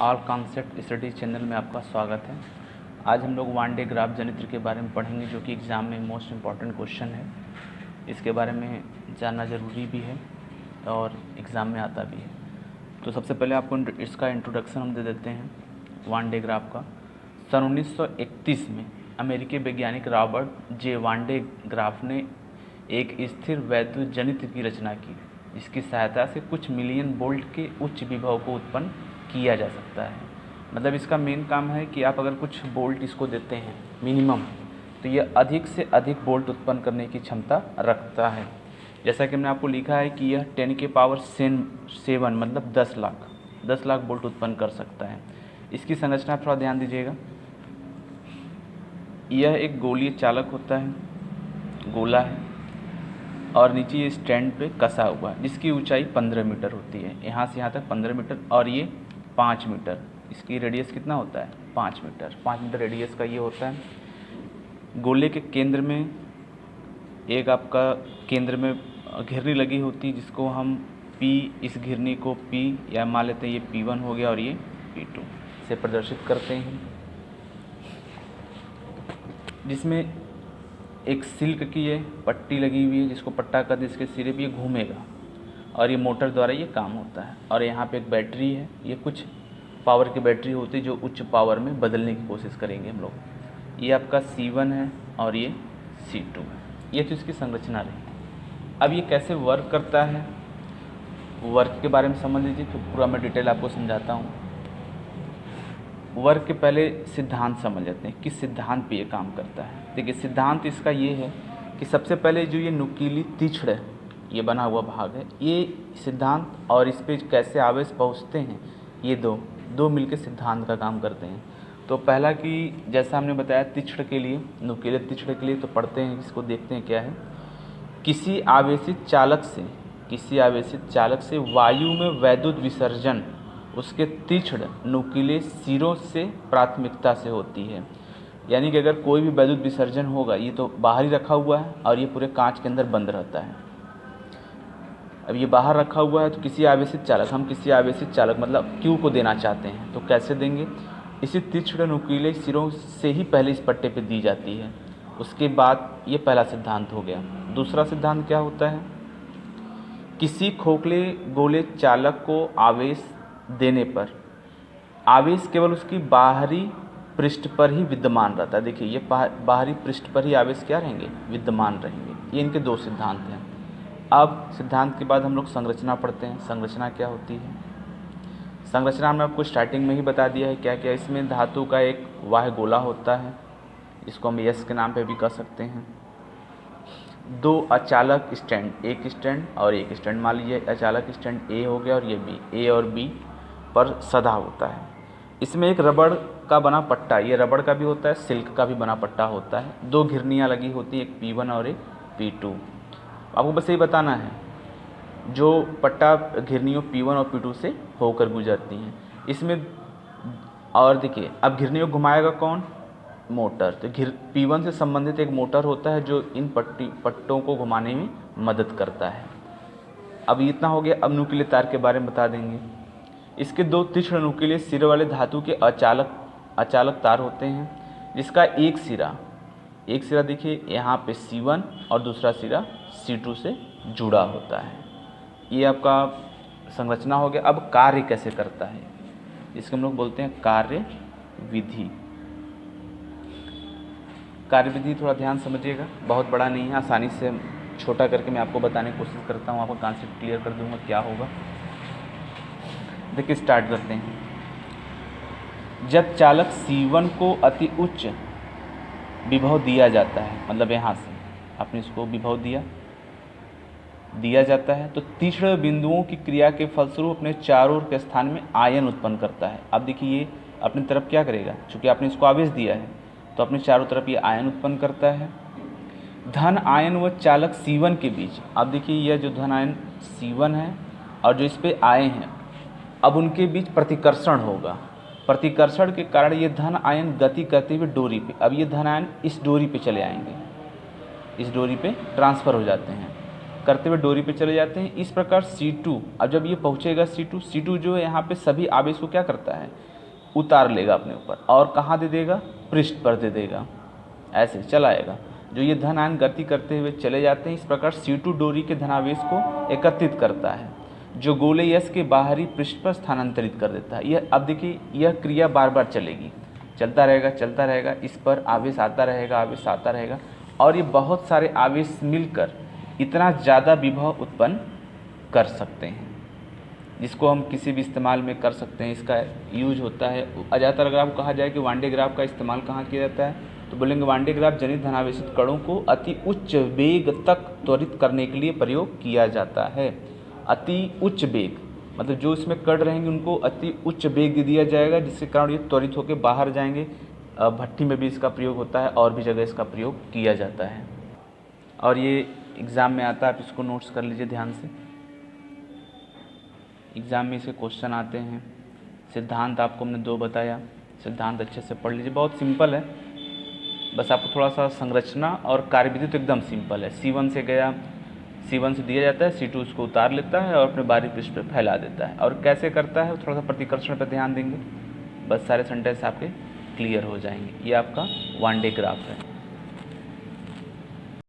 All concept study channel में आपका स्वागत है। आज हम लोग वन डे ग्राफ जनित्र के बारे में पढ़ेंगे, जो कि एग्ज़ाम में मोस्ट इम्पॉर्टेंट क्वेश्चन है। इसके बारे में जानना ज़रूरी भी है और एग्ज़ाम में आता भी है। तो सबसे पहले आपको इसका इंट्रोडक्शन हम दे देते हैं वन डे ग्राफ का। सन 1931 में अमेरिकी वैज्ञानिक रॉबर्ट जे वन डे ग्राफ ने एक स्थिर वैद्युत जनित्र की रचना की। इसकी सहायता से कुछ मिलियन वोल्ट के उच्च विभव को उत्पन्न किया जा सकता है। मतलब इसका मेन काम है कि आप अगर कुछ वोल्ट इसको देते हैं मिनिमम, तो ये अधिक से अधिक वोल्ट उत्पन्न करने की क्षमता रखता है। जैसा कि मैंने आपको लिखा है कि यह 10⁻7 मतलब 10 लाख वोल्ट उत्पन्न कर सकता है। इसकी संरचना थोड़ा ध्यान दीजिएगा। यह एक गोलीय चालक होता है, गोला है, और नीचे ये स्टैंड पे कसा हुआ है, जिसकी ऊंचाई 15 मीटर होती है। यहाँ से यहाँ तक 15 मीटर और ये 5 मीटर। इसकी रेडियस कितना होता है? 5 मीटर। 5 मीटर रेडियस का ये होता है। गोले के केंद्र में एक आपका केंद्र में घिरनी लगी होती है, जिसको हम P, इस घिरनी को P या मान लेते हैं ये P1 हो गया और ये P2 से प्रदर्शित करते हैं, जिसमें एक सिल्क की ये पट्टी लगी हुई है, जिसको पट्टा कर दे, इसके सिरे पे ये घूमेगा और ये मोटर द्वारा ये काम होता है। और यहाँ पे एक बैटरी है, ये कुछ पावर की बैटरी होती है जो उच्च पावर में बदलने की कोशिश करेंगे हम लोग। ये आपका C1 है और ये C2 है। ये तो इसकी संरचना रही। अब ये कैसे वर्क करता है, वर्क के बारे में समझ लीजिए, तो पूरा मैं डिटेल आपको समझाता हूँ। वर्क के पहले सिद्धांत समझ लेते हैं, किस सिद्धांत पे ये काम करता है। देखिए, सिद्धांत इसका ये है कि सबसे पहले जो ये नुकीली तीक्ष्ण ये बना हुआ भाग है, ये सिद्धांत और इस पे कैसे आवेश पहुँचते हैं, ये दो मिलकर सिद्धांत का काम करते हैं। तो पहला कि जैसा हमने बताया तीक्ष्ण के लिए, नुकीले तीक्ष्ण के लिए, तो पढ़ते हैं, इसको देखते हैं क्या है। किसी आवेशित चालक से वायु में वैद्युत विसर्जन उसके तीक्ष्ण नुकीले सिरों से प्राथमिकता से होती है। यानी कि अगर कोई भी वैद्युत विसर्जन होगा, ये तो बाहर ही रखा हुआ है और ये पूरे कांच के अंदर बंद रहता है। अब ये बाहर रखा हुआ है, तो किसी आवेशित चालक मतलब Q को देना चाहते हैं, तो कैसे देंगे? इसी तीक्ष्ण नुकीले सिरों से ही पहले इस पट्टे पे दी जाती है। उसके बाद ये पहला सिद्धांत हो गया। दूसरा सिद्धांत क्या होता है? किसी खोखले गोले चालक को आवेश देने पर आवेश केवल उसकी बाहरी पृष्ठ पर ही विद्यमान रहता है। देखिए, ये बाहरी पृष्ठ पर ही आवेश क्या रहेंगे? विद्यमान रहेंगे। ये इनके दो सिद्धांत हैं। अब सिद्धांत के बाद हम लोग संरचना पढ़ते हैं। संरचना क्या होती है? संरचना हमने आपको स्टार्टिंग में ही बता दिया है क्या क्या। इसमें धातु का एक वाह्य गोला होता है, इसको हम S के नाम पे भी कह सकते हैं। दो अचालक स्टैंड, एक स्टैंड और एक स्टैंड। मान लीजिए अचालक स्टैंड A हो गया और ये B, A और B पर सदा होता है। इसमें एक रबड़ का बना पट्टा, ये रबड़ का भी होता है, सिल्क का भी बना पट्टा होता है। दो घिरनियाँ लगी होती हैं, एक P1 और एक P2। आपको बस यही बताना है, जो पट्टा घिरनियों P1 और P2 से होकर गुजरती हैं इसमें। और देखिए, अब घिरनियों घुमाएगा कौन? मोटर। तो P1 से संबंधित एक मोटर होता है जो इन पट्टों को घुमाने में मदद करता है। अब इतना हो गया। अब नुकीले तार के बारे में बता देंगे। इसके दो तीक्ष्ण नुकीले सिरे वाले धातु के अचालक तार होते हैं, जिसका एक सिरा देखिए यहाँ पे C1 और दूसरा सिरा C2 से जुड़ा होता है। ये आपका संरचना हो गया। अब कार्य कैसे करता है, इसको हम लोग बोलते हैं कार्य विधि। कार्य विधि थोड़ा ध्यान समझिएगा, बहुत बड़ा नहीं है, आसानी से छोटा करके मैं आपको बताने की कोशिश करता हूँ, आपका कॉन्सेप्ट क्लियर कर दूंगा क्या होगा। देखिए, स्टार्ट करते हैं। जब चालक C1 को अति उच्च विभव दिया जाता है, मतलब यहाँ से आपने इसको विभव दिया जाता है, तो तीक्ष्ण बिंदुओं की क्रिया के फलस्वरूप अपने चारों ओर के स्थान में आयन उत्पन्न करता है। अब देखिए, ये अपनी तरफ क्या करेगा? चूँकि आपने इसको आवेश दिया है, तो अपने चारों तरफ ये आयन उत्पन्न करता है। धन आयन व चालक C1 के बीच, अब देखिए यह जो धन आयन C1 है और जो इस पे आए हैं, अब उनके बीच प्रतिकर्षण होगा। प्रतिकर्षण के कारण ये धन आयन गति करते हुए डोरी पे, अब ये धन आयन इस डोरी पे चले आएंगे, इस डोरी पे ट्रांसफ़र हो जाते हैं। करते हुए डोरी पे चले जाते हैं। इस प्रकार C2, अब जब ये पहुँचेगा C2 जो है यहाँ पे सभी आवेश को क्या करता है, उतार लेगा अपने ऊपर और कहाँ दे देगा, पृष्ठ पर दे देगा, ऐसे चलाएगा। जो ये धन आयन गति करते हुए चले जाते हैं। इस प्रकार C2 डोरी के धनावेश को एकत्रित करता है, जो गोले यस के बाहरी पृष्ठ पर स्थानांतरित कर देता है। यह अब देखिए, यह क्रिया बार बार चलेगी, चलता रहेगा। इस पर आवेश आता रहेगा और ये बहुत सारे आवेश मिलकर इतना ज़्यादा विभव उत्पन्न कर सकते हैं, जिसको हम किसी भी इस्तेमाल में कर सकते हैं। इसका यूज होता है ज़्यादातर। अगर आपको कहा जाए कि वान डे ग्राफ का इस्तेमाल कहाँ किया जाता है, तो बोलेंगे वान डे ग्राफ जनित धनावेशित कणों को अति उच्च वेग तक त्वरित करने के लिए प्रयोग किया जाता है। अति उच्च वेग मतलब जो इसमें कण रहेंगे उनको अति उच्च वेग दे दिया जाएगा, जिसके कारण ये त्वरित होकर बाहर जाएंगे। भट्टी में भी इसका प्रयोग होता है और भी जगह इसका प्रयोग किया जाता है। और ये एग्ज़ाम में आता है, आप इसको नोट्स कर लीजिए ध्यान से। एग्ज़ाम में इसके क्वेश्चन आते हैं। सिद्धांत आपको हमने 2 बताया, सिद्धांत अच्छे से पढ़ लीजिए, बहुत सिंपल है। बस आपको थोड़ा सा संरचना और कार्यविधि तो एकदम सिंपल है। C1 से गया, C1 से दिया जाता है, C2 उसको उतार लेता है और अपने बाहरी पृष्ठ पर फैला देता है। और कैसे करता है, थोड़ा सा प्रतिकर्षण पर ध्यान देंगे, बस सारे सेंटेंस आपके क्लियर हो जाएंगे। ये आपका वान डे ग्राफ है।